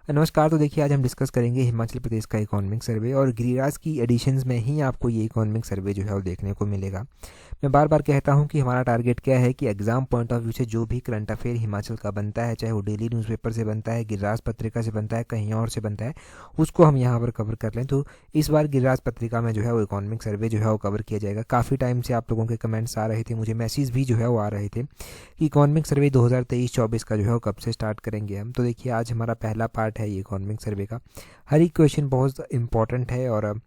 नमस्कार। तो देखिए, आज हम डिस्कस करेंगे हिमाचल प्रदेश का इकोनॉमिक सर्वे और गिरिराज की एडिशंस में ही आपको ये इकोनॉमिक सर्वे जो है वो देखने को मिलेगा। मैं बार बार कहता हूँ कि हमारा टारगेट क्या है कि एग्जाम पॉइंट ऑफ व्यू से जो भी करंट अफेयर हिमाचल का बनता है, चाहे वो डेली न्यूज़पेपर से बनता है, गिरिराज पत्रिका से बनता है, कहीं और से बनता है, उसको हम यहाँ पर कवर कर लें। तो इस बार गिरिराज पत्रिका में जो है वो इकोनॉमिक सर्वे जो है वो कवर किया जाएगा। काफ़ी टाइम से आप लोगों के कमेंट्स आ रहे थे, मुझे मैसेज भी जो है वो आ रहे थे कि इकोनॉमिक सर्वे 2023-24 का जो है वो कब से स्टार्ट करेंगे हम। तो देखिए, आज हमारा पहला पार्ट है ये इकोनॉमिक सर्वे का। हर एक क्वेश्चन बहुत इंपॉर्टेंट है और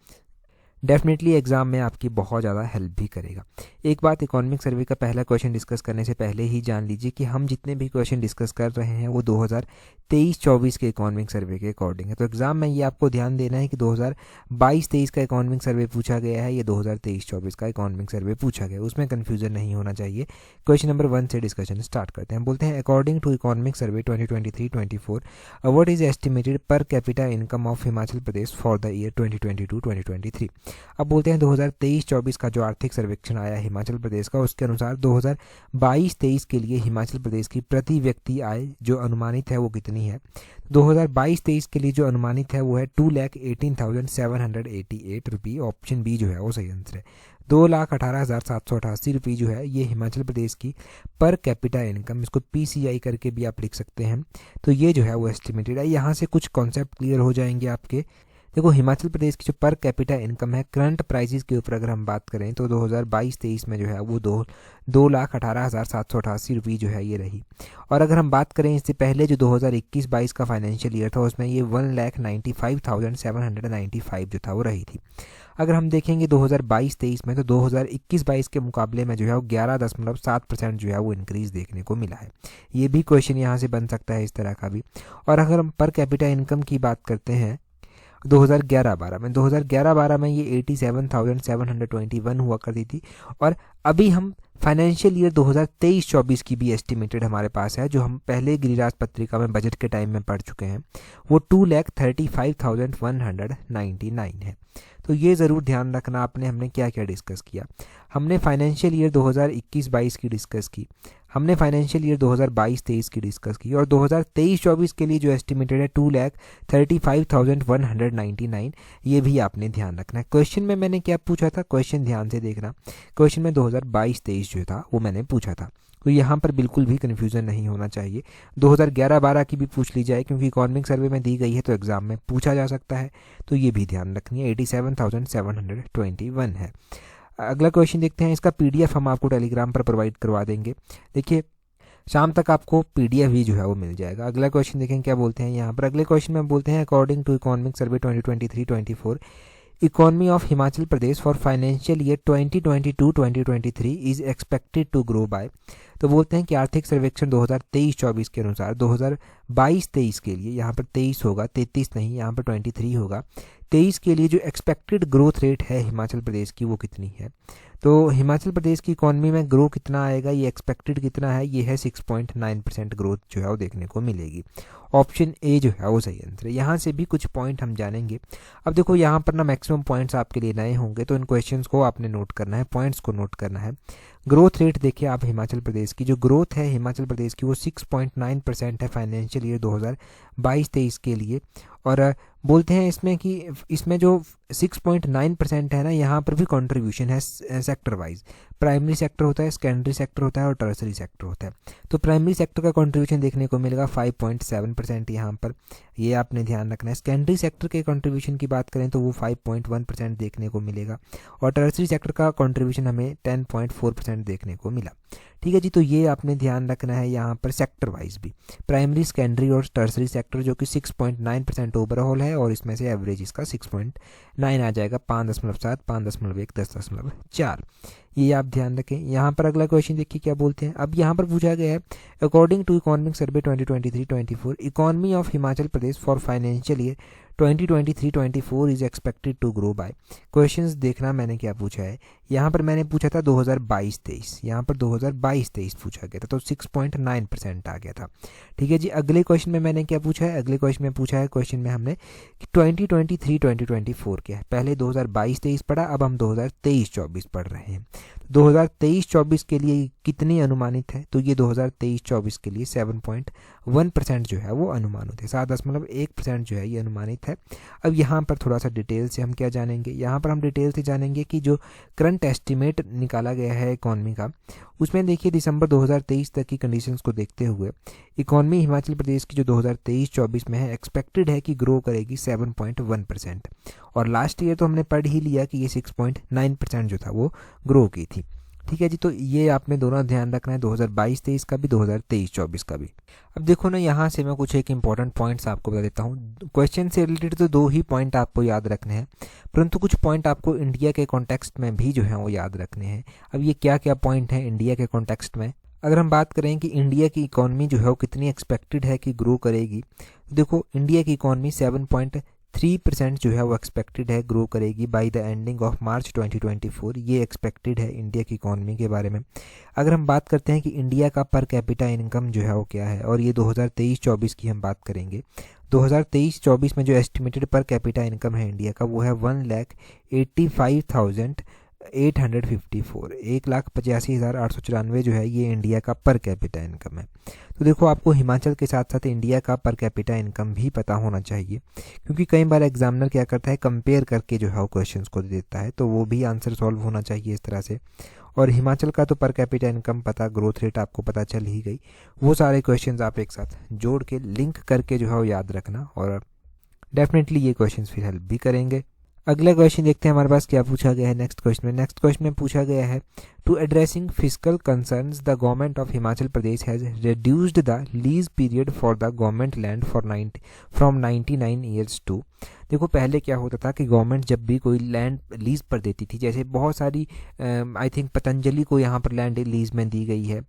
डेफिनेटली एग्जाम में आपकी बहुत ज़्यादा हेल्प भी करेगा। एक बात इकोनॉमिक सर्वे का पहला क्वेश्चन डिस्कस करने से पहले ही जान लीजिए कि हम जितने भी क्वेश्चन डिस्कस कर रहे हैं वो 2023-24 के इकोनॉमिक सर्वे के अकॉर्डिंग है। तो एग्जाम में ये आपको ध्यान देना है कि 2022-23 का इकोनॉमिक सर्वे पूछा गया है, ये 2023-24 का इकोनॉमिक सर्वे पूछा गया है, उसमें कन्फ्यूजन नहीं होना चाहिए। क्वेश्चन नंबर 1 से डिस्कशन स्टार्ट करते हैं। बोलते हैं, according to economic survey 2023-24 what is estimated per capita income of Himachal Pradesh for the year 2022-2023। अब बोलते हैं 2023-24 का जो आर्थिक सर्वेक्षण आया हिमाचल प्रदेश का, उसके अनुसार 2022-23 के लिए हिमाचल प्रदेश की प्रति व्यक्ति आय जो अनुमानित है वो कितनी है। 2022-23 के लिए जो अनुमानित है वो है 2,18,788 रुपये। ऑप्शन बी जो है वो सही आंसर है। 2,18,788 रुपये जो है ये हिमाचल प्रदेश की पर कैपिटा इनकम, इसको PCI करके भी आप लिख सकते हैं। तो ये जो है वो एस्टिमेटेड है। यहाँ से कुछ कॉन्सेप्ट क्लियर हो जाएंगे आपके। देखो, हिमाचल प्रदेश की जो पर कैपिटा इनकम है करंट प्राइसेस के ऊपर अगर हम बात करें तो 2022-23 में जो है वो 2,18,788 रुपये जो है ये रही। और अगर हम बात करें इससे पहले जो 2021-22 का फाइनेंशियल ईयर था उसमें ये 1,95,795 जो था वो रही थी। अगर हम देखेंगे 2022-23 में तो 2021-22 के मुकाबले में जो है वो 11.7% जो है वो इंक्रीज़ देखने को मिला है। ये भी क्वेश्चन यहाँ से बन सकता है इस तरह का भी। और अगर हम पर कैपिटा इनकम की बात करते हैं 2011-12 में ये 87,721 हुआ करती थी। और अभी हम फाइनेंशियल ईयर 2023-24 की भी एस्टिमेटेड हमारे पास है, जो हम पहले गिरिराज पत्रिका में बजट के टाइम में पढ़ चुके हैं। वो 2,35,199 है। तो ये ज़रूर ध्यान रखना आपने, हमने क्या क्या डिस्कस किया। हमने फाइनेंशियल ईयर 2021-22 की डिस्कस की, हमने फाइनेंशियल ईयर 2022-23 की डिस्कस की, और 2023-24 के लिए जो एस्टिमेटेड है 2,35,199, ये भी आपने ध्यान रखना है। क्वेश्चन में मैंने क्या पूछा था, क्वेश्चन ध्यान से देखना। क्वेश्चन में 2022-23 जो था वो मैंने पूछा था, तो यहाँ पर बिल्कुल भी कन्फ्यूज़न नहीं होना चाहिए। 2011-12 की भी पूछ ली जाए क्योंकि इकोनॉमिक सर्वे में दी गई है तो एग्जाम में पूछा जा सकता है, तो ये भी ध्यान रखनी है। 87,721 है। अगला क्वेश्चन देखते हैं। इसका PDF हम आपको टेलीग्राम पर प्रोवाइड करवा देंगे। देखिए, शाम तक आपको PDF भी जो है वो मिल जाएगा। अगला क्वेश्चन देखें क्या बोलते हैं यहाँ पर। अगले क्वेश्चन में बोलते हैं, according to economic survey 2023-24 economy of Himachal Pradesh for financial year 2022-2023 is expected to grow by. तो बोलते हैं कि आर्थिक सर्वेक्षण 2023-24 के अनुसार 2022-23 के लिए, यहाँ पर 23 होगा, 33 नहीं, यहाँ पर 23 होगा, 23 के लिए जो एक्सपेक्टेड ग्रोथ रेट है हिमाचल प्रदेश की वो कितनी है। तो हिमाचल प्रदेश की इकॉनमी में ग्रो कितना आएगा, ये एक्सपेक्टेड कितना है, ये है 6.9% ग्रोथ जो है वो देखने को मिलेगी। ऑप्शन ए जो है वो सही आंसर है। यहाँ से भी कुछ पॉइंट हम जानेंगे। अब देखो, यहाँ पर ना मैक्सिमम पॉइंट्स आपके लिए नए होंगे, तो इन क्वेश्चंस को आपने नोट करना है, पॉइंट्स को नोट करना है। ग्रोथ रेट देखिए आप, हिमाचल प्रदेश की जो ग्रोथ है हिमाचल प्रदेश की वो 6.9% है फाइनेंशियल ईयर 2022-23 के लिए। और बोलते हैं इसमें कि इसमें जो 6.9% है ना, यहाँ पर भी कंट्रीब्यूशन है सेक्टर वाइज। प्राइमरी सेक्टर होता है, सेकेंडरी सेक्टर होता है और टर्सरी सेक्टर होता है। तो प्राइमरी सेक्टर का कंट्रीब्यूशन देखने को मिलेगा 5.7% यहाँ पर, ये आपने ध्यान रखना है। सेकेंडरी सेक्टर के कंट्रीब्यूशन की बात करें तो वो 5.1% देखने को मिलेगा, और टर्सरी सेक्टर का कंट्रीब्यूशन हमें 10.4% देखने को मिला। ठीक है जी, तो ये आपने ध्यान रखना है यहाँ पर सेक्टर वाइज भी, प्राइमरी, सेकेंडरी और टर्सरी सेक्टर, जो कि 6.9% ओवरऑल है, और इसमें से एवरेज इसका 6.9 आ जाएगा, 5.7, 5.1, 10.4। ये आप ध्यान रखें। यहाँ पर अगला क्वेश्चन देखिए क्या बोलते हैं। अब यहाँ पर पूछा गया है, according to economic survey 2023-24 economy of Himachal Pradesh for financial year 2023-24 is expected to grow by. Questions देखना मैंने क्या पूछा है। यहाँ पर मैंने पूछा था 2022-23, यहाँ पर 2022-23 पूछा गया था, तो 6.9% आ गया था। ठीक है जी। अगले क्वेश्चन में मैंने क्या पूछा है, अगले क्वेश्चन में पूछा है, क्वेश्चन में हमने 2023-2024 क्या है। पहले 2022-23 पढ़ा, अब हम 2023-24 पढ़ रहे हैं। 2023-24 के लिए कितनी अनुमानित है, तो ये 2023-24 के लिए 1% जो है वो अनुमानित है, 7.1% जो है ये अनुमानित है। अब यहाँ पर थोड़ा सा डिटेल से हम क्या जानेंगे, यहाँ पर हम डिटेल से जानेंगे कि जो करंट एस्टिमेट निकाला गया है इकॉनमी का, उसमें देखिए दिसंबर 2023 तक की कंडीशंस को देखते हुए इकॉनमी हिमाचल प्रदेश की जो 2023-24 में है एक्सपेक्टेड है कि ग्रो करेगी 7.1%, और लास्ट ईयर तो हमने पढ़ ही लिया कि ये 6.9% जो था वो ग्रो की थी। ठीक है जी, तो ये आपने दोनों ध्यान रखना है, 2022-23 का भी, 2023-24 का भी। अब देखो ना, यहाँ से मैं कुछ एक इंपॉर्टेंट पॉइंट्स आपको बता देता हूँ। क्वेश्चन से रिलेटेड तो 2 ही पॉइंट आपको याद रखने हैं, परंतु कुछ पॉइंट आपको इंडिया के कॉन्टेक्स्ट में भी जो है वो याद रखने हैं। अब ये क्या क्या पॉइंट हैं इंडिया के कॉन्टेक्स्ट में? अगर हम बात करें कि इंडिया की इकॉनमी जो है वो कितनी एक्सपेक्टेड है कि ग्रो करेगी, तो देखो इंडिया की इकॉनमी 7.3% जो है वो एक्सपेक्टेड है ग्रो करेगी by the ending of March 2024। ये एक्सपेक्टेड है इंडिया की इकॉनमी के बारे में। अगर हम बात करते हैं कि इंडिया का पर कैपिटा इनकम जो है वो क्या है, और ये 2023-24 की हम बात करेंगे, 2023-24 में जो एस्टिमेटेड पर कैपिटा इनकम है इंडिया का वो है 1,85,854, 1,85,894 जो है ये इंडिया का पर कैपिटा इनकम है। तो देखो आपको हिमाचल के साथ साथ इंडिया का पर कैपिटा इनकम भी पता होना चाहिए, क्योंकि कई बार एग्जामिनर क्या करता है, कंपेयर करके जो है वो क्वेश्चंस को देता है, तो वो भी आंसर सॉल्व होना चाहिए इस तरह से। और हिमाचल का तो पर कैपिटा इनकम पता, ग्रोथ रेट आपको पता चल ही गई। वो सारे क्वेश्चंस आप एक साथ जोड़ के लिंक करके जो है वो याद रखना, और डेफिनेटली ये क्वेश्चंस फिर हेल्प भी करेंगे। अगला क्वेश्चन देखते हैं हमारे पास क्या पूछा गया है नेक्स्ट क्वेश्चन में पूछा गया है, to addressing fiscal concerns the government of Himachal Pradesh has reduced the lease period for the government land from 99 years to. देखो पहले क्या होता था कि गवर्नमेंट जब भी कोई लैंड लीज पर देती थी, जैसे बहुत सारी आई थिंक पतंजलि को यहाँ पर लैंड लीज में दी गई है,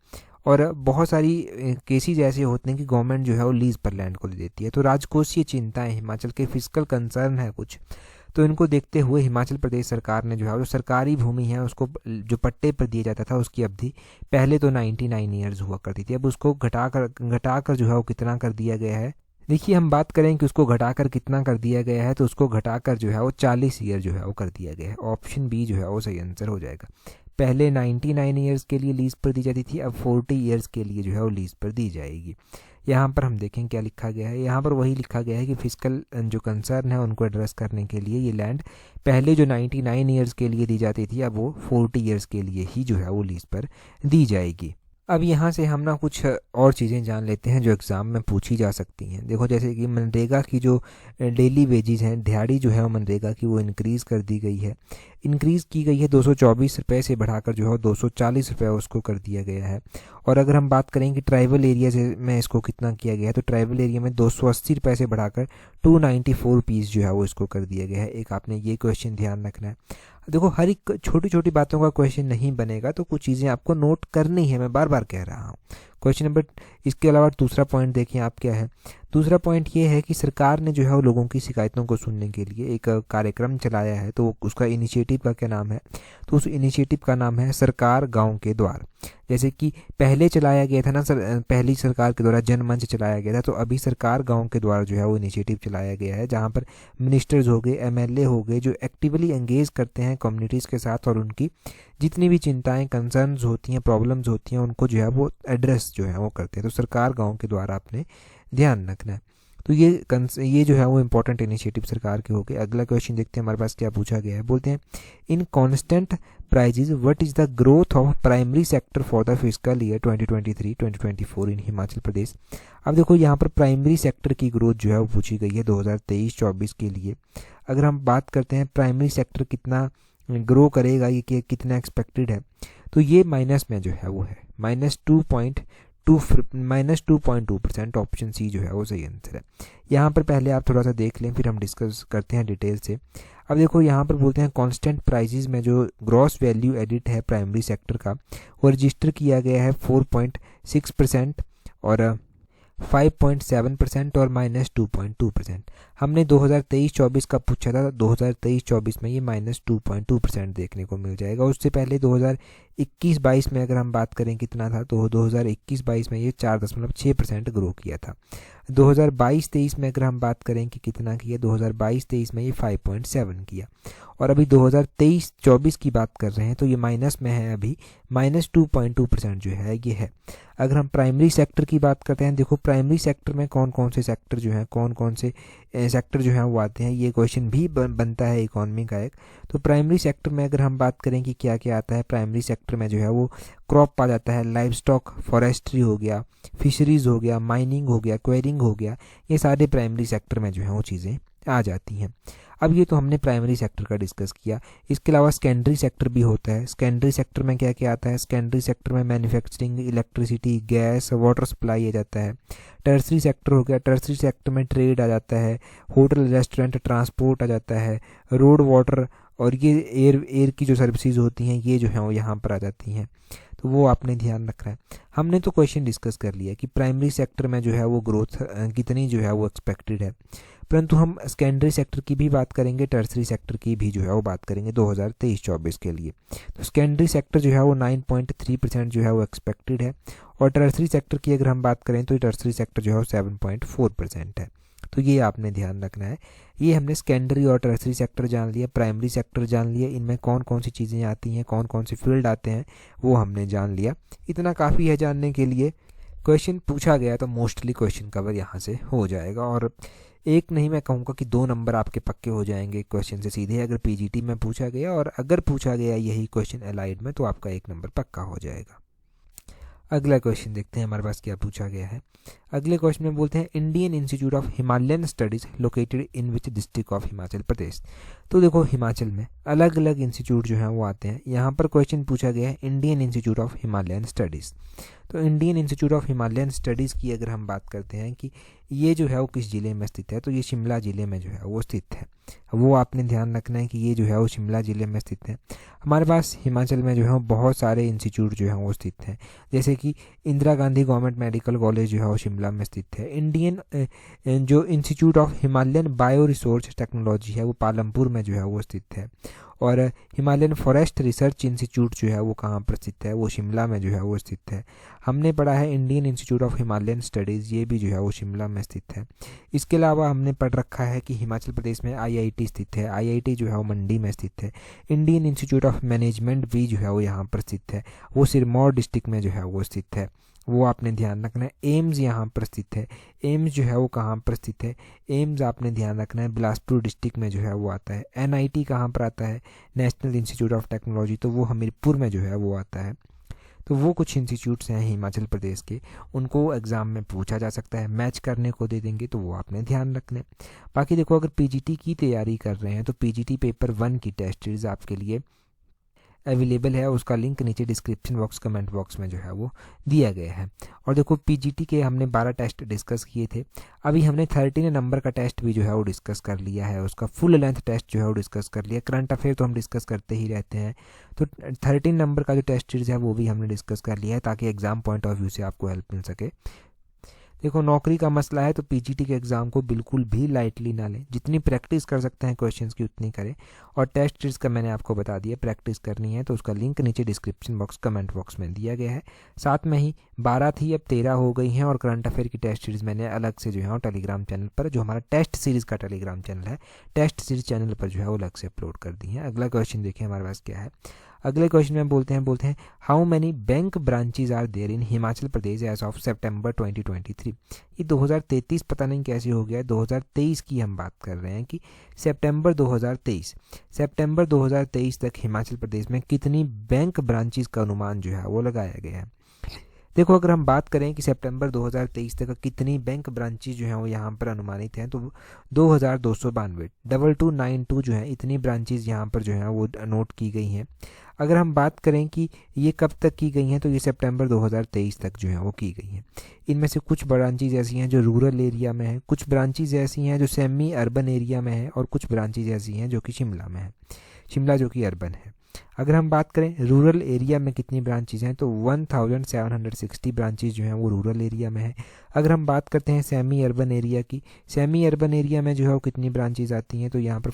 और बहुत सारी केसेज ऐसे होते हैं कि गवर्नमेंट जो है वो लीज पर लैंड को दे देती है। तो राजकोषीय चिंताएं, हिमाचल के फिस्कल कंसर्न है कुछ, तो इनको देखते हुए हिमाचल प्रदेश सरकार ने जो है जो सरकारी भूमि है उसको जो पट्टे पर दिया जाता था उसकी अवधि पहले तो 99 ईयर्स हुआ करती थी, अब उसको घटाकर जो है वो कितना कर दिया गया है। देखिए हम बात करें कि उसको घटाकर कितना कर दिया गया है, तो उसको घटाकर जो है वो 40 ईयर जो है वो कर दिया गया है। ऑप्शन बी जो है वो सही आंसर हो जाएगा। पहले 99 ईयर्स के लिए लीज पर दी जाती थी, अब 40 ईयर्स के लिए जो है वो लीज पर दी जाएगी। यहाँ पर हम देखें क्या लिखा गया है, यहाँ पर वही लिखा गया है कि फिस्कल जो कंसर्न है उनको एड्रेस करने के लिए ये लैंड पहले जो 99 ईयर्स के लिए दी जाती थी, अब वो 40 ईयर्स के लिए ही जो है वो लीज पर दी जाएगी। अब यहाँ से हम ना कुछ और चीज़ें जान लेते हैं जो एग्ज़ाम में पूछी जा सकती हैं। देखो जैसे कि मनरेगा की जो डेली वेजेस हैं, दिहाड़ी जो है वो मनरेगा की वो इंक्रीज़ कर दी गई है, इंक्रीज़ की गई है 224 रुपये से बढ़ाकर जो है 240 रुपये उसको कर दिया गया है। और अगर हम बात करें कि ट्राइबल एरिया में इसको कितना किया गया है, तो ट्राइबल एरिया में 280 रुपये से बढ़ाकर 294 रुपीज़ जो है वो इसको कर दिया गया है। एक आपने ये क्वेश्चन ध्यान रखना है। देखो हर एक छोटी छोटी बातों का क्वेश्चन नहीं बनेगा, तो कुछ चीज़ें आपको नोट करनी है, मैं बार बार कह रहा हूँ। क्वेश्चन नंबर इसके अलावा दूसरा पॉइंट देखिए आप क्या है। दूसरा पॉइंट ये है कि सरकार ने जो है वो लोगों की शिकायतों को सुनने के लिए एक कार्यक्रम चलाया है, तो उसका इनिशिएटिव का क्या नाम है, तो उस इनिशिएटिव का नाम है सरकार गांव के द्वार। जैसे कि पहले चलाया गया था ना पहली सरकार के द्वारा जनमंच चलाया गया था, तो अभी सरकार गांव के द्वारा जो है वो इनिशिएटिव चलाया गया है, जहां पर मिनिस्टर्स हो गए, एमएलए हो गए, जो एक्टिवली एंगेज करते हैं कम्युनिटीज़ के साथ, और उनकी जितनी भी चिंताएं, कंसर्न्स होती हैं, प्रॉब्लम्स होती हैं, उनको जो है वो एड्रेस जो है वो करते हैं। तो सरकार गांव के द्वारा आपने ध्यान रखना है। तो ये जो है वो इंपॉर्टेंट इनिशिएटिव सरकार के हो गए। अगला क्वेश्चन देखते हैं हमारे पास क्या पूछा गया है। बोलते हैं in constant prices what is the growth of primary sector for the fiscal year 2023-2024 in Himachal Pradesh. अब देखो यहाँ पर प्राइमरी सेक्टर की ग्रोथ जो है वो पूछी गई है 2023-24 के लिए। अगर हम बात करते हैं प्राइमरी सेक्टर कितना ग्रो करेगा, ये कितना एक्सपेक्टेड है, तो ये माइनस में जो है वो है -2.2%। ऑप्शन सी जो है वो सही आंसर है। यहाँ पर पहले आप थोड़ा सा देख लें, फिर हम डिस्कस करते हैं डिटेल से। अब देखो यहाँ पर बोलते हैं कांस्टेंट प्राइजेज में जो ग्रॉस वैल्यू एडिट है प्राइमरी सेक्टर का, वो रजिस्टर किया गया है 4.6% और 5.7% और -2.2%। हमने 2023-24 का पूछा था, 2023-24 में ये -2.2% देखने को मिल जाएगा। उससे पहले 21-22 में अगर हम बात करें कितना था, तो 2021-22 में ये 4.6% ग्रो किया था। 2022-23 में अगर हम बात करें कि कितना किया, 2022-23 में ये 5.7 किया। और अभी 2023-24 की बात कर रहे हैं तो ये माइनस में है, अभी -2.2% जो है ये है। अगर हम प्राइमरी सेक्टर की बात करते हैं, देखो प्राइमरी सेक्टर में कौन कौन से सेक्टर जो हैं, कौन कौन से सेक्टर जो हैं वो आते हैं, ये क्वेश्चन भी बनता है इकोनॉमी का एक। तो प्राइमरी सेक्टर में अगर हम बात करें कि क्या क्या आता है, प्राइमरी सेक्टर में जो है वो क्रॉप आ जाता है, लाइव स्टॉक, फॉरेस्ट्री हो गया, फिशरीज हो गया, माइनिंग हो गया, क्वेरिंग हो गया, ये सारे प्राइमरी सेक्टर में जो है वो चीज़ें आ जाती हैं। अब ये तो हमने प्राइमरी सेक्टर का डिस्कस किया। इसके अलावा सेकेंडरी सेक्टर भी होता है। सेकेंडरी सेक्टर में क्या क्या आता है, सेकेंडरी सेक्टर में manufacturing, electricity, gas, water supply आ जाता है। टर्सरी सेक्टर हो गया, टर्सरी सेक्टर में ट्रेड आ जाता है, होटल, रेस्टोरेंट, ट्रांसपोर्ट आ जाता है, रोड, वाटर और ये एयर की जो सर्विसेज होती हैं ये जो है वो यहाँ पर आ जाती हैं। तो वो आपने ध्यान रखना है। हमने तो क्वेश्चन डिस्कस कर लिया कि प्राइमरी सेक्टर में जो है वो ग्रोथ कितनी जो है वो एक्सपेक्टेड है, परंतु हम सेकेंडरी सेक्टर की भी बात करेंगे, टर्सरी सेक्टर की भी जो है वो बात करेंगे 2023-24 के लिए। तो सेकेंडरी सेक्टर जो है वो 9.3% जो है वो एक्सपेक्टेड है, और टर्सरी सेक्टर की अगर हम बात करें तो टर्सरी सेक्टर जो है वो 7.4% है। तो ये आपने ध्यान रखना है। ये हमने सेकेंडरी और टर्सरी सेक्टर जान लिया, प्राइमरी सेक्टर जान लिया, इनमें कौन कौन सी चीज़ें आती हैं, कौन कौन से फील्ड आते हैं वो हमने जान लिया। इतना काफ़ी है जानने के लिए। क्वेश्चन पूछा गया तो मोस्टली क्वेश्चन कवर यहाँ से हो जाएगा, और एक नहीं मैं कहूँगा कि 2 नंबर आपके पक्के हो जाएंगे क्वेश्चन से सीधे, अगर पीजीटी में पूछा गया और अगर पूछा गया यही क्वेश्चन एलाइड में तो आपका 1 नंबर पक्का हो जाएगा। अगला क्वेश्चन देखते हैं हमारे पास क्या पूछा गया है। अगले क्वेश्चन में बोलते हैं Indian Institute of Himalayan Studies located in which district of Himachal Pradesh. तो देखो हिमाचल में अलग अलग इंस्टीट्यूट जो हैं वो आते हैं। यहाँ पर क्वेश्चन पूछा गया है Indian Institute of Himalayan Studies. तो Indian Institute of Himalayan Studies की अगर हम बात करते हैं कि ये जो है वो किस ज़िले में स्थित है, तो ये शिमला ज़िले में जो है वो स्थित है। वो आपने ध्यान रखना है कि ये जो है वो शिमला ज़िले में स्थित है। हमारे पास हिमाचल में जो है बहुत सारे इंस्टीट्यूट जो हैं वो स्थित हैं, जैसे कि Indira Gandhi government medical college जो है वो शिमला में स्थित है। इंडियन जो institute of Himalayan bio resource technology है वो पालमपुर में जो है वो स्थित है। और हिमालयन फॉरेस्ट रिसर्च इंस्टीट्यूट जो है वो कहाँ पर स्थित है, वो शिमला में जो है वो स्थित है। हमने पढ़ा है Indian Institute of Himalayan studies, ये भी जो है वो शिमला में स्थित है। इसके अलावा हमने पढ़ रखा है कि हिमाचल प्रदेश में आईआईटी स्थित है, आईआईटी जो है वो मंडी में स्थित है। इंडियन इंस्टीट्यूट ऑफ मैनेजमेंट भी जो है वो यहाँ पर स्थित है, वो सिरमौर डिस्ट्रिक्ट में जो है वो स्थित है। वो आपने ध्यान रखना है। एम्स यहाँ पर स्थित है, एम्स जो है वो कहाँ पर स्थित है, एम्स आपने ध्यान रखना है बिलासपुर डिस्ट्रिक्ट में जो है वो आता है। एनआईटी कहाँ पर आता है, नेशनल इंस्टीट्यूट ऑफ टेक्नोलॉजी, तो वो हमीरपुर में जो है वो आता है। तो वो कुछ इंस्टीट्यूट्स हैं हिमाचल प्रदेश के, उनको एग्ज़ाम में पूछा जा सकता है, मैच करने को दे देंगे, तो वो आपने ध्यान रखना है। बाकी देखो अगर पीजीटी की तैयारी कर रहे हैं तो पीजीटी पेपर 1 की टेस्ट सीरीज़ आपके लिए अवेलेबल है, उसका लिंक नीचे डिस्क्रिप्शन बॉक्स कमेंट बॉक्स में जो है वो दिया गया है। और देखो पीजीटी के हमने 12 टेस्ट डिस्कस किए थे, अभी हमने 13 नंबर का टेस्ट भी जो है वो डिस्कस कर लिया है, उसका फुल लेंथ टेस्ट जो है वो डिस्कस कर लिया। करंट अफेयर तो हम डिस्कस करते ही रहते हैं, तो 13 नंबर का जो टेस्ट सीरीज़ है वो भी हमने डिस्कस कर लिया है ताकि एग्ज़ाम पॉइंट ऑफ व्यू से आपको हेल्प मिल सके। देखो नौकरी का मसला है तो पीजीटी के एग्ज़ाम को बिल्कुल भी लाइटली ना लें, जितनी प्रैक्टिस कर सकते हैं क्वेश्चंस की उतनी करें। और टेस्ट सीरीज़ का मैंने आपको बता दिया, प्रैक्टिस करनी है तो उसका लिंक नीचे डिस्क्रिप्शन बॉक्स कमेंट बॉक्स में दिया गया है। साथ में ही 12 थी अब 13 हो गई हैं, और करंट अफेयर की टेस्ट सीरीज़ मैंने अलग से जो है टेलीग्राम चैनल पर, जो हमारा टेस्ट सीरीज़ का टेलीग्राम चैनल है, टेस्ट सीरीज़ चैनल पर जो है वो अलग से अपलोड कर दी है। अगला क्वेश्चन देखिए हमारे पास क्या है। अगले क्वेश्चन में बोलते हैं how many bank branches are there in Himachal Pradesh as of September 2023। ये 2033 पता नहीं कैसे हो गया, 2023 की हम बात कर रहे हैं कि सितंबर 2023 तक हिमाचल प्रदेश में कितनी बैंक ब्रांचेज का अनुमान जो है वो लगाया गया है। देखो अगर हम बात करें कि सितंबर 2023 तक कितनी बैंक ब्रांचेज जो हैं वो यहाँ पर अनुमानित हैं, तो 2292 2292 जो है इतनी ब्रांचेज यहाँ पर जो हैं वो नोट की गई हैं। अगर हम बात करें कि ये कब तक की गई हैं, तो ये सितंबर 2023 तक जो है वो की गई हैं। इनमें से कुछ ब्रांचेज ऐसी हैं जो रूरल एरिया में हैं, कुछ ब्रांचेज ऐसी हैं जो सेमी अर्बन एरिया में हैं, और कुछ ब्रांचेज ऐसी हैं जो कि शिमला में हैं, शिमला जो कि अर्बन है। अगर हम बात करें रूरल एरिया में कितनी ब्रांचेज हैं, तो 1760 ब्रांचेज जो हैं वो रूरल एरिया में है। अगर हम बात करते हैं सेमी अर्बन एरिया की, सेमी अर्बन एरिया में जो है वो कितनी ब्रांचेज आती हैं, तो यहाँ पर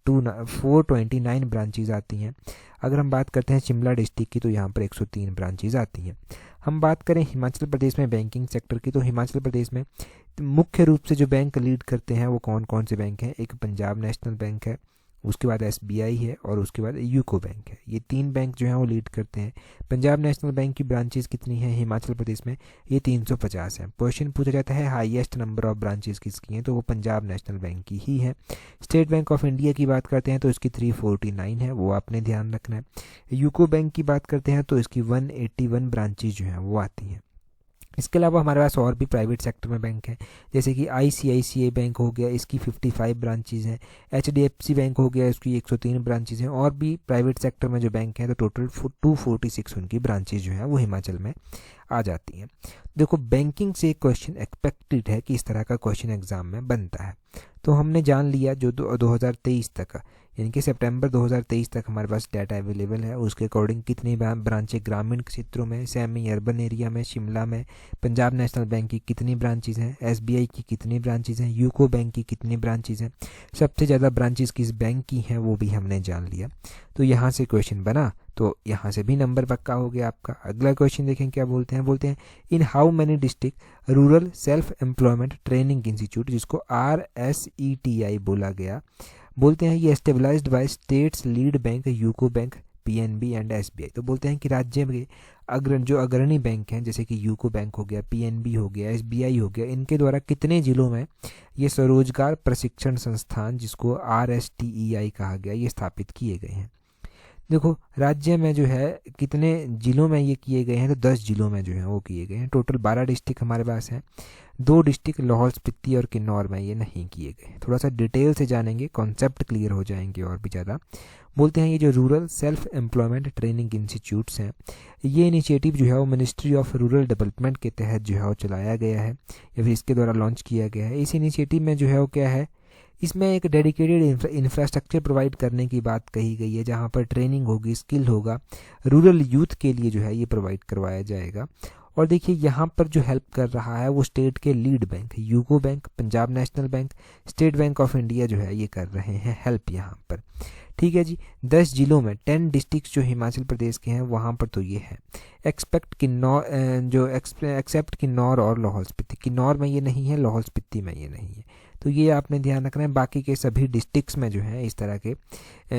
429 ब्रांचेज आती हैं। अगर हम बात करते हैं शिमला डिस्ट्रिक्ट की तो यहाँ पर 103 ब्रांचेज आती हैं। हम बात करें हिमाचल प्रदेश में बैंकिंग सेक्टर की तो हिमाचल प्रदेश में मुख्य रूप से जो बैंक लीड करते हैं वो कौन कौन से बैंक हैं। एक पंजाब नेशनल बैंक है, उसके बाद SBI है और उसके बाद यूको बैंक है। ये 3 बैंक जो हैं वो लीड करते हैं। पंजाब नेशनल बैंक की ब्रांचेस कितनी हैं हिमाचल प्रदेश में? ये 350 हैं। क्वेश्चन पूछा जाता है हाईएस्ट नंबर ऑफ ब्रांचेस किसकी हैं, तो वो पंजाब नेशनल बैंक की ही है। स्टेट बैंक ऑफ इंडिया की बात करते हैं तो इसकी 349 है, वो आपने ध्यान रखना है। यूको बैंक की बात करते हैं तो इसकी 181 ब्रांचेज जो हैं वो आती हैं। इसके अलावा हमारे पास और भी प्राइवेट सेक्टर में बैंक हैं, जैसे कि ICICI बैंक हो गया, इसकी 55 ब्रांचेज हैं। HDFC बैंक हो गया, इसकी 103 ब्रांचेज हैं। और भी प्राइवेट सेक्टर में जो बैंक हैं तो टोटल 246 उनकी ब्रांचेज जो हैं वो हिमाचल में आ जाती हैं। देखो बैंकिंग से एक क्वेश्चन एक्सपेक्टेड है कि इस तरह का क्वेश्चन एग्जाम में बनता है। तो हमने जान लिया जो 2023 तक यानी कि सितंबर 2023 तक हमारे पास डाटा अवेलेबल है, उसके अकॉर्डिंग कितनी ब्रांचें ग्रामीण क्षेत्रों में, सेमी अर्बन एरिया में, शिमला में पंजाब नेशनल बैंक की कितनी ब्रांचेज हैं, SBI की कितनी ब्रांचेज हैं, यूको बैंक की कितनी ब्रांचेज हैं, सबसे ज़्यादा ब्रांचेज किस बैंक की हैं वो भी हमने जान लिया। तो यहाँ से क्वेश्चन बना तो यहाँ से भी नंबर पक्का हो गया आपका। अगला क्वेश्चन देखें क्या बोलते हैं in how many district rural self employment training institute, जिसको RSETI बोला गया, बोलते हैं ये stabilized by states lead bank UCO bank, PNB and SBI। तो बोलते हैं कि राज्य में जो अग्रणी बैंक हैं जैसे कि यूको बैंक हो गया, PNB हो गया, SBI हो गया, इनके द्वारा कितने जिलों में ये स्वरोजगार प्रशिक्षण संस्थान जिसको RSTEI कहा गया ये स्थापित किए गए हैं। देखो राज्य में जो है कितने जिलों में ये किए गए हैं, तो 10 जिलों में जो है वो किए गए हैं। टोटल 12 डिस्ट्रिक्ट हमारे पास हैं। 2 डिस्ट्रिक्ट लाहौल स्पीति और किन्नौर में ये नहीं किए गए। थोड़ा सा डिटेल से जानेंगे, कॉन्सेप्ट क्लियर हो जाएंगे और भी ज़्यादा। बोलते हैं ये जो rural self employment training institutes हैं, ये इनिशिएटिव जो है वो मिनिस्ट्री ऑफ रूरल डेवलपमेंट के तहत जो है वो चलाया गया है या फिर इसके द्वारा लॉन्च किया गया है। इस इनिशिएटिव में जो है वो क्या है, इसमें एक डेडिकेटेड इंफ्रास्ट्रक्चर प्रोवाइड करने की बात कही गई है, जहाँ पर ट्रेनिंग होगी, स्किल होगा, रूरल यूथ के लिए जो है ये प्रोवाइड करवाया जाएगा। और देखिए यहाँ पर जो हेल्प कर रहा है वो स्टेट के lead bank UCO bank, Punjab national bank, state bank of India जो है ये कर रहे हैं हेल्प यहाँ पर। ठीक है जी। 10 जिलों में 10 डिस्ट्रिक्ट जो हिमाचल प्रदेश के हैं वहाँ पर तो ये है। एक्सेप्ट किन्नौर और लाहौल स्पीति, किन्नौर में ये नहीं है, लाहौल स्पीति में ये नहीं है, तो ये आपने ध्यान रखना है। बाकी के सभी डिस्ट्रिक्ट्स में जो है इस तरह के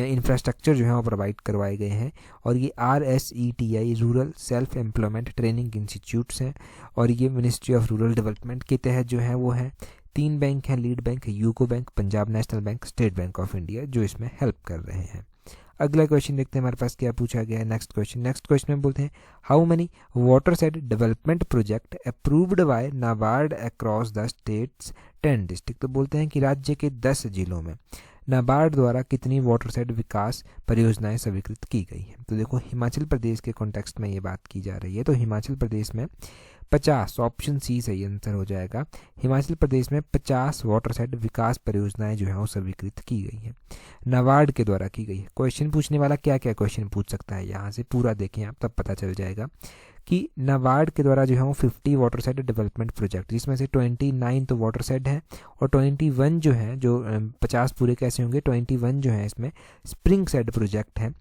इंफ्रास्ट्रक्चर जो है वो प्रोवाइड करवाए गए हैं। और ये RSETI rural self employment training institutes हैं और ये मिनिस्ट्री ऑफ रूरल डेवलपमेंट के तहत जो है वो है। 3 बैंक हैं lead bank, UCO bank, Punjab national bank, state bank of India, जो इसमें हेल्प कर रहे हैं। अगला क्वेश्चन देखते हैं हमारे पास क्या पूछा गया है। नेक्स्ट क्वेश्चन में बोलते हैं how many water said development project approved by NABARD across the states 10 district. तो बोलते हैं कि राज्य के 10 जिलों में नाबार्ड द्वारा कितनी वाटर सेड विकास परियोजनाएं स्वीकृत की गई हैं। तो देखो हिमाचल प्रदेश के कॉन्टेक्स्ट में ये बात की जा रही है, तो हिमाचल प्रदेश में 50, ऑप्शन सी सही आंसर हो जाएगा। हिमाचल प्रदेश में 50 वाटर सेड विकास परियोजनाएं जो है वो स्वीकृत की गई हैं, नाबार्ड के द्वारा की गई है। क्वेश्चन पूछने वाला क्या क्या क्वेश्चन पूछ सकता है, यहाँ से पूरा देखें आप तब पता चल जाएगा कि नाबार्ड के द्वारा जो है वो 50 वाटर सेड डेवलपमेंट प्रोजेक्ट, जिसमें से 29 तो वाटर सेड है और 21 जो है, जो 50 पूरे कैसे होंगे, 21 जो है इसमें स्प्रिंग सेड प्रोजेक्ट है।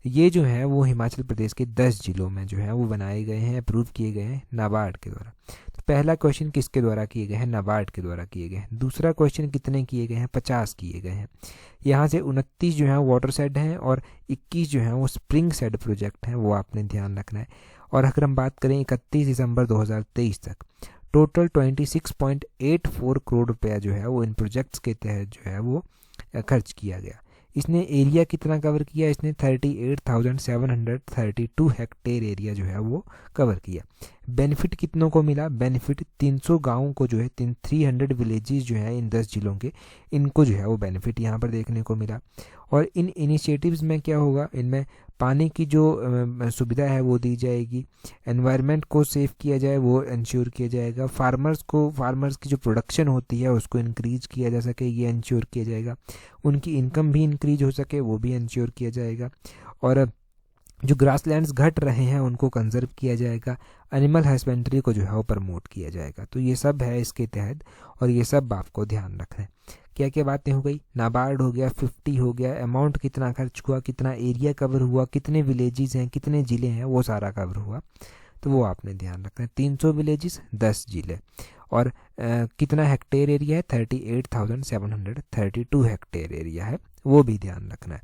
ये जो है वो हिमाचल प्रदेश के 10 जिलों में जो है वो बनाए गए हैं, अप्रूव किए गए हैं नाबार्ड के द्वारा। तो पहला क्वेश्चन किसके द्वारा किए गए हैं, नाबार्ड के द्वारा किए गए हैं। दूसरा क्वेश्चन कितने किए गए हैं, 50 किए गए हैं। यहाँ से 29 जो है वाटर सेड हैं और 21 जो है वो स्प्रिंग सेड प्रोजेक्ट हैं, वो आपने ध्यान रखना है। और अगर हम बात करें 31 दिसंबर 2023 तक टोटल 26.84 करोड़ रुपया जो है वो इन प्रोजेक्ट्स के तहत जो है वो खर्च किया गया। इसने एरिया कितना कवर किया, इसने 38,732 हेक्टेयर एरिया जो है वो कवर किया। बेनिफिट कितनों को मिला, बेनिफिट 300 गाँवों को जो है 300 विलेजेस जो है इन 10 जिलों के, इनको जो है वो बेनिफिट यहाँ पर देखने को मिला। और इन इनिशिएटिव्स में क्या होगा, इनमें पानी की जो सुविधा है वो दी जाएगी, एनवायरनमेंट को सेव किया जाए वो इंश्योर किया जाएगा, फार्मर्स की जो प्रोडक्शन होती है उसको इंक्रीज किया जा सके ये इंश्योर किया जाएगा, उनकी इनकम भी इंक्रीज हो सके वो भी इंश्योर किया जाएगा। और जो ग्रासलैंड्स घट रहे हैं उनको कंजर्व किया जाएगा, एनिमल हस्बेंड्री को जो है वो प्रमोट किया जाएगा। तो ये सब है इसके तहत और ये सब आपको ध्यान रखना है। क्या क्या बातें हो गई, नाबार्ड हो गया, 50 हो गया, अमाउंट कितना खर्च हुआ, कितना एरिया कवर हुआ, कितने विलेजेस हैं, कितने ज़िले हैं, वो सारा कवर हुआ। तो वो आपने ध्यान रखना है। 300 विलेजेस, 10 ज़िले, और कितना हेक्टेयर एरिया है, 38,732 हेक्टेयर एरिया है, वो भी ध्यान रखना है।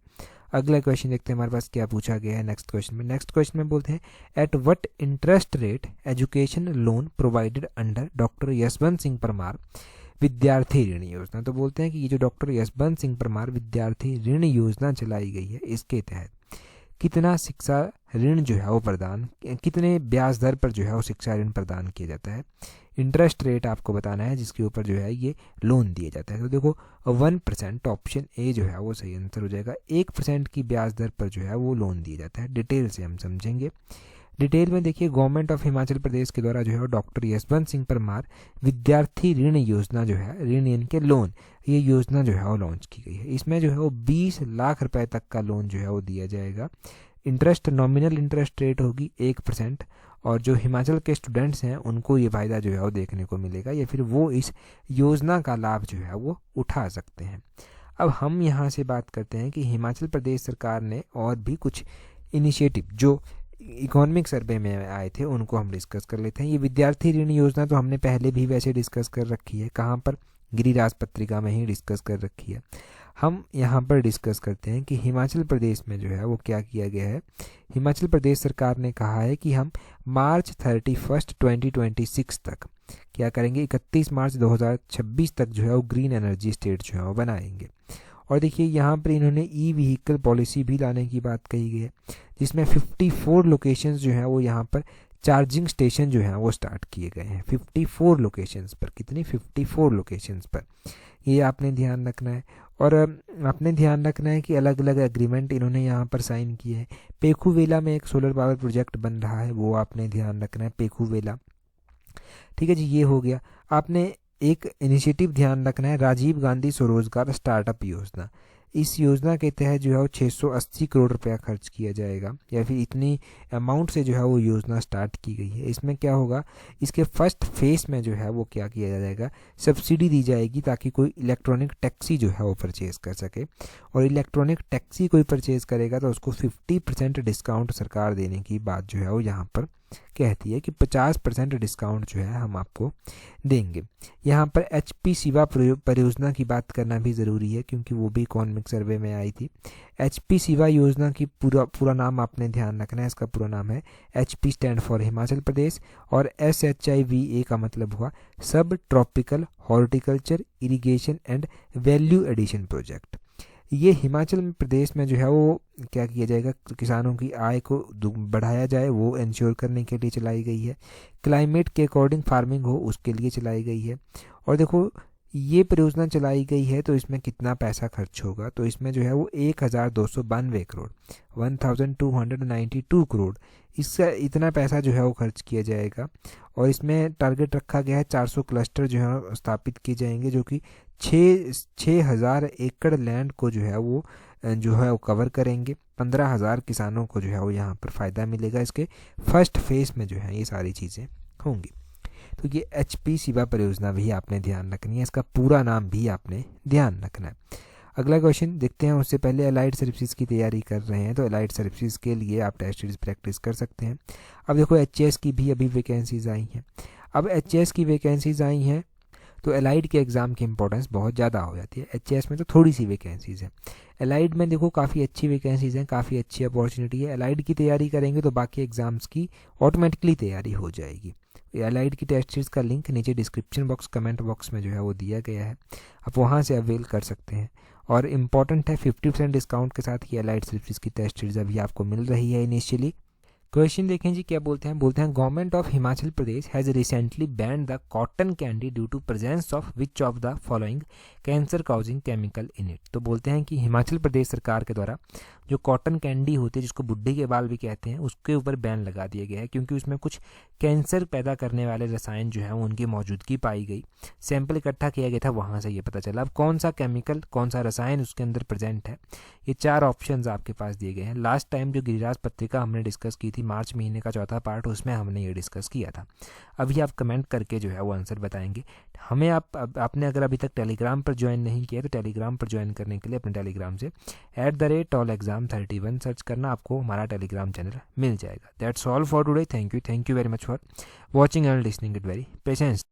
अगला क्वेश्चन देखते हैं हमारे पास क्या पूछा गया है नेक्स्ट क्वेश्चन में बोलते हैं at what interest rate education loan provided under doctor Yashwant Singh Parmar विद्यार्थी ऋण योजना। तो बोलते हैं कि ये जो डॉक्टर यशवंत सिंह परमार विद्यार्थी ऋण योजना चलाई गई है, इसके तहत कितना शिक्षा ऋण जो है वो प्रदान, कितने ब्याज दर पर जो है वो शिक्षा ऋण प्रदान किया जाता है। इंटरेस्ट रेट आपको बताना है जिसके ऊपर जो है ये लोन दिया जाता है। तो देखो 1%, ऑप्शन ए जो है वो सही आंसर हो जाएगा। 1% की ब्याज दर पर जो है वो लोन दिया जाता है। डिटेल से हम समझेंगे। डिटेल में देखिए, गवर्नमेंट ऑफ हिमाचल प्रदेश के द्वारा जो है डॉक्टर यशवंत सिंह परमार विद्यार्थी ऋण योजना जो है, ऋण यानी के लोन, ये योजना जो है वो लॉन्च की गई है। इसमें जो है वो 20 लाख रुपए तक का लोन जो है वो दिया जाएगा। इंटरेस्ट, नॉमिनल इंटरेस्ट रेट होगी 1%, और जो हिमाचल के स्टूडेंट्स हैं उनको ये फ़ायदा जो है वो देखने को मिलेगा, या फिर वो इस योजना का लाभ जो है वो उठा सकते हैं। अब हम यहाँ से बात करते हैं कि हिमाचल प्रदेश सरकार ने और भी कुछ इनिशिएटिव जो इकोनॉमिक सर्वे में आए थे उनको हम डिस्कस कर लेते हैं। ये विद्यार्थी ऋण योजना तो हमने पहले भी वैसे डिस्कस कर रखी है, कहाँ पर, गिरिराज पत्रिका में ही डिस्कस कर रखी है। हम यहाँ पर डिस्कस करते हैं कि हिमाचल प्रदेश में जो है वो क्या किया गया है। हिमाचल प्रदेश सरकार ने कहा है कि हम मार्च 31, 2026 तक क्या करेंगे, 31 मार्च 2026 तक जो है वो ग्रीन एनर्जी स्टेट जो है वो बनाएंगे। और देखिए यहाँ पर इन्होंने ई व्हीकल पॉलिसी भी लाने की बात कही गई है, जिसमें 54 लोकेशंस जो है वो यहाँ पर चार्जिंग स्टेशन जो है वो स्टार्ट किए गए हैं। 54 लोकेशंस पर, कितनी, 54 लोकेशंस पर, ये आपने ध्यान रखना है। और आपने ध्यान रखना है कि अलग अलग एग्रीमेंट इन्होंने यहाँ पर साइन किए हैं। पेखूवेला में एक सोलर पावर प्रोजेक्ट बन रहा है, वो आपने ध्यान रखना है, पेखूवेला। ठीक है जी, ये हो गया। आपने एक इनिशिएटिव ध्यान रखना है, राजीव गांधी स्वरोजगार स्टार्टअप योजना। इस योजना के तहत जो है वो 680 करोड़ रुपया खर्च किया जाएगा, या फिर इतनी अमाउंट से जो है वो योजना स्टार्ट की गई है। इसमें क्या होगा, इसके फर्स्ट फेज में जो है वो क्या किया जाएगा, सब्सिडी दी जाएगी ताकि कोई इलेक्ट्रॉनिक टैक्सी जो है वो परचेज़ कर सके, और इलेक्ट्रॉनिक टैक्सी कोई परचेज़ करेगा तो उसको 50% डिस्काउंट सरकार देने की बात जो है वो यहाँ पर कहती है कि 50% डिस्काउंट जो है हम आपको देंगे। यहाँ पर HP शिवा परियोजना की बात करना भी ज़रूरी है, क्योंकि वो भी इकोनॉमिक सर्वे में आई थी। HP शिवा योजना की पूरा नाम आपने ध्यान रखना है। इसका पूरा नाम है HP stand for Himachal Pradesh, और SHIVA का मतलब हुआ subtropical horticulture irrigation and value addition project. ये हिमाचल प्रदेश में जो है वो क्या किया जाएगा, किसानों की आय को बढ़ाया जाए, वो इंश्योर करने के लिए चलाई गई है। क्लाइमेट के अकॉर्डिंग फार्मिंग हो, उसके लिए चलाई गई है। और देखो ये परियोजना चलाई गई है तो इसमें कितना पैसा खर्च होगा, तो इसमें जो है वो 1292 करोड़, 1292 करोड़, इसका इतना पैसा जो है वो खर्च किया जाएगा। और इसमें टारगेट रखा गया है 400 क्लस्टर जो है स्थापित किए जाएंगे, जो कि 6,000 एकड़ लैंड को जो है वो कवर करेंगे। 15,000 किसानों को जो है वो यहाँ पर फ़ायदा मिलेगा। इसके फर्स्ट फेज में जो है ये सारी चीज़ें होंगी। तो ये HP शिवा परियोजना भी आपने ध्यान रखनी है, इसका पूरा नाम भी आपने ध्यान रखना है। अगला क्वेश्चन देखते हैं। उससे पहले अलाइड सर्विसेज की तैयारी कर रहे हैं तो अलाइड सर्विसेज के लिए आप टेस्ट सीरीज प्रैक्टिस कर सकते हैं। अब देखो HS की भी अभी वैकेंसीज आई हैं। अब HS की वैकेंसीज आई हैं तो अलाइड के एग्ज़ाम की इंपॉर्टेंस बहुत ज़्यादा हो जाती है। HS में तो थोड़ी सी वैकेंसीज़ हैं, अलाइड में देखो काफ़ी अच्छी वैकेंसीज़ हैं, काफ़ी अच्छी अपॉर्चुनिटी है। अलाइड की तैयारी करेंगे तो बाकी एग्ज़ाम्स की ऑटोमेटिकली तैयारी हो जाएगी। अलाइड की टेस्ट सीरीज़ का लिंक नीचे डिस्क्रिप्शन बॉक्स, कमेंट बॉक्स में जो है वो दिया गया है, आप वहाँ से अवेल कर सकते हैं। और इम्पॉर्टेंट है 50% डिस्काउंट के साथ ये अलाइड सर्विसेज की टेस्ट सीरीज़ अभी आपको मिल रही है इनिशियली। क्वेश्चन देखें जी क्या बोलते हैं, government of Himachal Pradesh has recently banned the cotton candy due to presence of which of the following cancer causing chemical in it. तो बोलते हैं कि हिमाचल प्रदेश सरकार के द्वारा जो कॉटन कैंडी होती है, जिसको बुड्ढे के बाल भी कहते हैं, उसके ऊपर बैन लगा दिया गया है क्योंकि उसमें कुछ कैंसर पैदा करने वाले रसायन जो है उनकी मौजूदगी पाई गई। सैंपल इकट्ठा किया गया था, वहाँ से ये पता चला। अब कौन सा केमिकल, कौन सा रसायन उसके अंदर प्रेजेंट है, ये 4 ऑप्शंस आपके पास दिए गए हैं। लास्ट टाइम जो गिरिराज पत्रिका हमने डिस्कस की थी, मार्च महीने का चौथा पार्ट, उसमें हमने ये डिस्कस किया था। अभी आप कमेंट करके जो है वो आंसर बताएंगे हमें। आपने अगर अभी तक टेलीग्राम पर ज्वाइन नहीं किया तो टेलीग्राम पर ज्वाइन करने के लिए अपने टेलीग्राम से @tolexam31 सर्च करना, आपको हमारा टेलीग्राम चैनल मिल जाएगा। That's all for today. Thank you very much for watching and listening it very patience.